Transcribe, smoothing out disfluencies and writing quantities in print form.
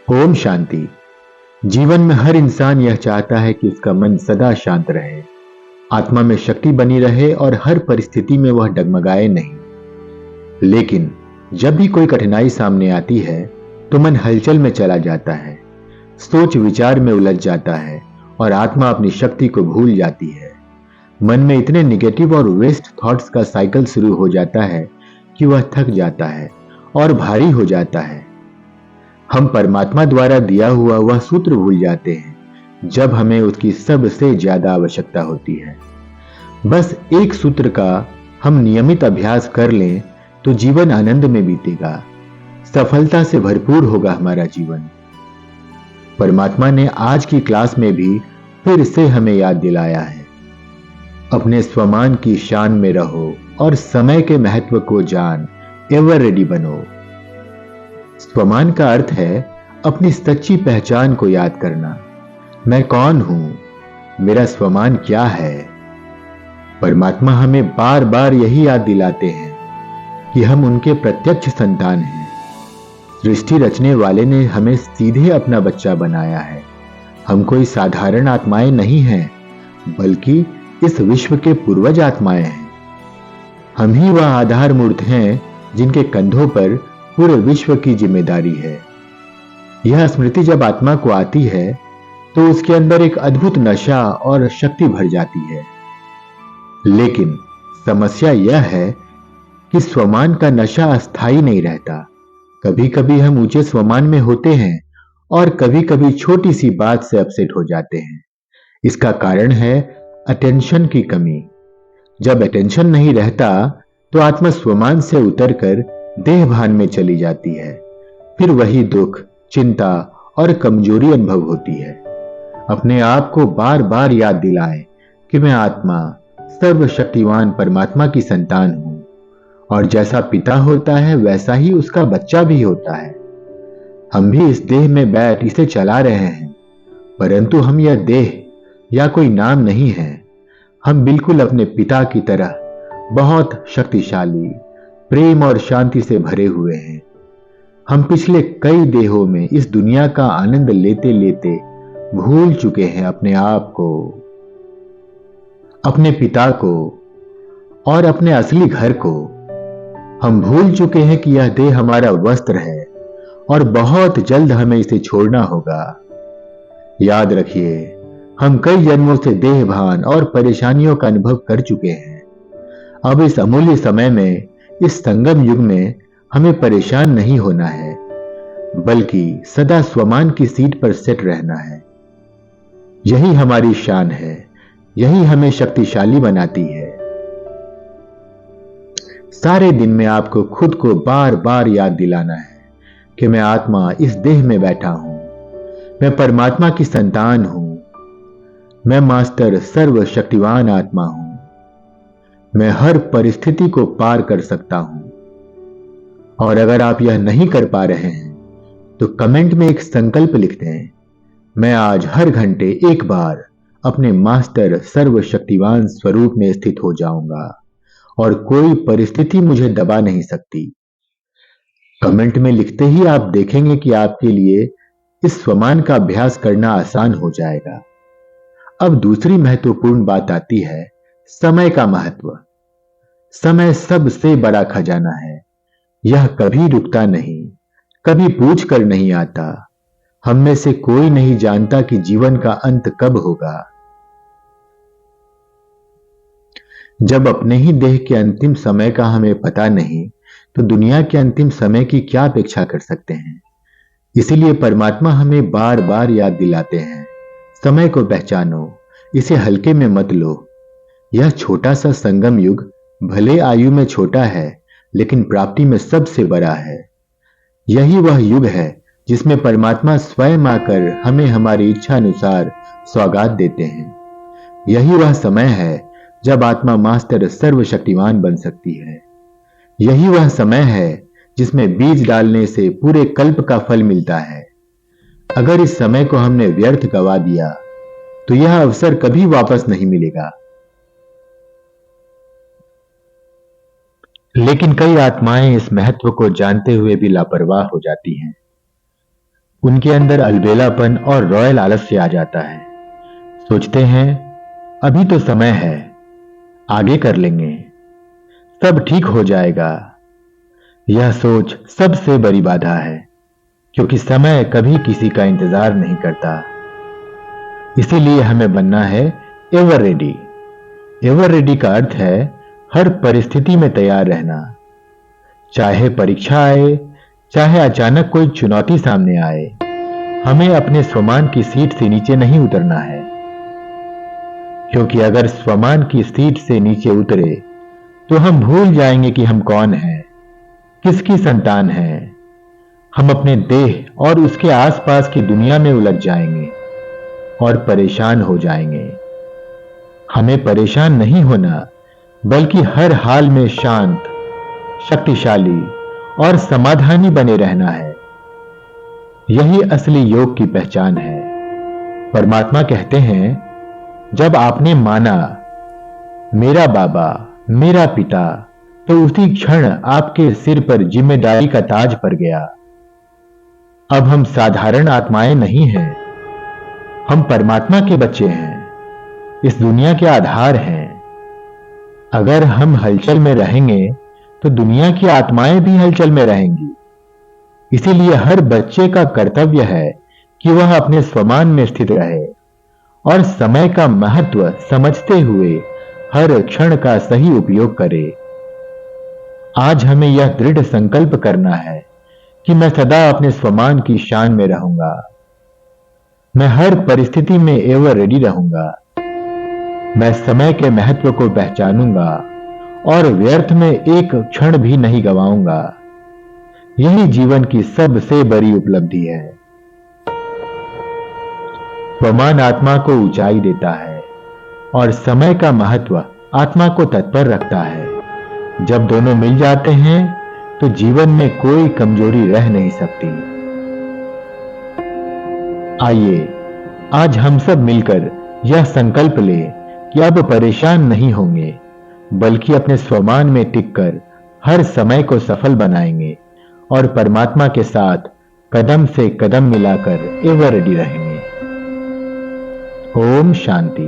ओम शांति। जीवन में हर इंसान यह चाहता है कि उसका मन सदा शांत रहे, आत्मा में शक्ति बनी रहे और हर परिस्थिति में वह डगमगाए नहीं। लेकिन जब भी कोई कठिनाई सामने आती है तो मन हलचल में चला जाता है, सोच विचार में उलझ जाता है और आत्मा अपनी शक्ति को भूल जाती है। मन में इतने निगेटिव और वेस्ट थॉट्स का साइकिल शुरू हो जाता है कि वह थक जाता है और भारी हो जाता है। हम परमात्मा द्वारा दिया हुआ वह सूत्र भूल जाते हैं जब हमें उसकी सबसे ज्यादा आवश्यकता होती है। बस एक सूत्र का हम नियमित अभ्यास कर लें तो जीवन आनंद में बीतेगा, सफलता से भरपूर होगा हमारा जीवन। परमात्मा ने आज की क्लास में भी फिर से हमें याद दिलाया है, अपने स्वमान की शान में रहो और समय के महत्व को जान, एवर रेडी बनो। स्वमान का अर्थ है अपनी सच्ची पहचान को याद करना। मैं कौन हूं, मेरा स्वमान क्या है। परमात्मा हमें बार बार यही याद दिलाते हैं कि हम उनके प्रत्यक्ष संतान हैं। सृष्टि रचने वाले ने हमें सीधे अपना बच्चा बनाया है। हम कोई साधारण आत्माएं नहीं हैं, बल्कि इस विश्व के पूर्वज आत्माएं हैं। हम ही वह आधार मूर्त हैं जिनके कंधों पर पूरे विश्व की जिम्मेदारी है। यह स्मृति जब आत्मा को आती है तो उसके अंदर एक अद्भुत नशा और शक्ति भर जाती है। लेकिन समस्या यह है कि स्वमान का नशा अस्थायी नहीं रहता। कभी कभी हम ऊंचे स्वमान में होते हैं और कभी कभी छोटी सी बात से अपसेट हो जाते हैं। इसका कारण है अटेंशन की कमी। जब अटेंशन नहीं रहता तो आत्मा स्वमान से उतरकर देह भान में चली जाती है। फिर वही दुख, चिंता और कमजोरी अनुभव होती है। अपने आप को बार बार याद दिलाएं कि मैं आत्मा सर्वशक्तिवान परमात्मा की संतान हूं और जैसा पिता होता है वैसा ही उसका बच्चा भी होता है। हम भी इस देह में बैठ इसे चला रहे हैं, परंतु हम यह देह या कोई नाम नहीं है। हम बिल्कुल अपने पिता की तरह बहुत शक्तिशाली, प्रेम और शांति से भरे हुए हैं। हम पिछले कई देहों में इस दुनिया का आनंद लेते लेते भूल चुके हैं अपने आप को, अपने पिता को और अपने असली घर को। हम भूल चुके हैं कि यह देह हमारा वस्त्र है और बहुत जल्द हमें इसे छोड़ना होगा। याद रखिए, हम कई जन्मों से देह भान और परेशानियों का अनुभव कर चुके हैं। अब इस अमूल्य समय में, इस संगम युग में हमें परेशान नहीं होना है, बल्कि सदा स्वमान की सीट पर सेट रहना है। यही हमारी शान है, यही हमें शक्तिशाली बनाती है। सारे दिन में आपको खुद को बार बार याद दिलाना है कि मैं आत्मा इस देह में बैठा हूं, मैं परमात्मा की संतान हूं, मैं मास्टर सर्वशक्तिवान आत्मा हूं, मैं हर परिस्थिति को पार कर सकता हूं। और अगर आप यह नहीं कर पा रहे हैं तो कमेंट में एक संकल्प लिख दें, मैं आज हर घंटे एक बार अपने मास्टर सर्वशक्तिवान स्वरूप में स्थित हो जाऊंगा और कोई परिस्थिति मुझे दबा नहीं सकती। कमेंट में लिखते ही आप देखेंगे कि आपके लिए इस स्वमान का अभ्यास करना आसान हो जाएगा। अब दूसरी महत्वपूर्ण बात आती है समय का महत्व। समय सबसे बड़ा खजाना है। यह कभी रुकता नहीं, कभी पूछ कर नहीं आता। हम में से कोई नहीं जानता कि जीवन का अंत कब होगा। जब अपने ही देह के अंतिम समय का हमें पता नहीं तो दुनिया के अंतिम समय की क्या अपेक्षा कर सकते हैं। इसीलिए परमात्मा हमें बार बार याद दिलाते हैं, समय को पहचानो, इसे हल्के में मत लो। यह छोटा सा संगम युग भले आयु में छोटा है, लेकिन प्राप्ति में सबसे बड़ा है। यही वह युग है जिसमें परमात्मा स्वयं आकर हमें हमारी इच्छा अनुसार सौगात देते हैं। यही वह समय है जब आत्मा मास्टर सर्वशक्तिवान बन सकती है। यही वह समय है जिसमें बीज डालने से पूरे कल्प का फल मिलता है। अगर इस समय को हमने व्यर्थ गवा दिया तो यह अवसर कभी वापस नहीं मिलेगा। लेकिन कई आत्माएं इस महत्व को जानते हुए भी लापरवाह हो जाती हैं। उनके अंदर अलबेलापन और रॉयल आलस्य आ जाता है। सोचते हैं अभी तो समय है, आगे कर लेंगे, सब ठीक हो जाएगा। यह सोच सबसे बड़ी बाधा है, क्योंकि समय कभी किसी का इंतजार नहीं करता। इसीलिए हमें बनना है एवर रेडी। एवर रेडी का अर्थ है हर परिस्थिति में तैयार रहना। चाहे परीक्षा आए, चाहे अचानक कोई चुनौती सामने आए, हमें अपने स्वमान की सीट से नीचे नहीं उतरना है। क्योंकि अगर स्वमान की सीट से नीचे उतरे तो हम भूल जाएंगे कि हम कौन हैं, किसकी संतान हैं। हम अपने देह और उसके आसपास की दुनिया में उलझ जाएंगे और परेशान हो जाएंगे। हमें परेशान नहीं होना, बल्कि हर हाल में शांत, शक्तिशाली और समाधानी बने रहना है। यही असली योग की पहचान है। परमात्मा कहते हैं, जब आपने माना मेरा बाबा, मेरा पिता, तो उसी क्षण आपके सिर पर जिम्मेदारी का ताज पर गया। अब हम साधारण आत्माएं नहीं हैं, हम परमात्मा के बच्चे हैं, इस दुनिया के आधार हैं। अगर हम हलचल में रहेंगे तो दुनिया की आत्माएं भी हलचल में रहेंगी। इसीलिए हर बच्चे का कर्तव्य है कि वह अपने स्वमान में स्थित रहे और समय का महत्व समझते हुए हर क्षण का सही उपयोग करे। आज हमें यह दृढ़ संकल्प करना है कि मैं सदा अपने स्वमान की शान में रहूंगा। मैं हर परिस्थिति में एवर रेडी रहूंगा। मैं समय के महत्व को पहचानूंगा और व्यर्थ में एक क्षण भी नहीं गवाऊंगा। यही जीवन की सबसे बड़ी उपलब्धि है। स्वमान आत्मा को ऊंचाई देता है और समय का महत्व आत्मा को तत्पर रखता है। जब दोनों मिल जाते हैं तो जीवन में कोई कमजोरी रह नहीं सकती। आइए आज हम सब मिलकर यह संकल्प लें कि अब परेशान नहीं होंगे, बल्कि अपने स्वमान में टिककर हर समय को सफल बनाएंगे और परमात्मा के साथ कदम से कदम मिलाकर एवर रेडी रहेंगे। ओम शांति।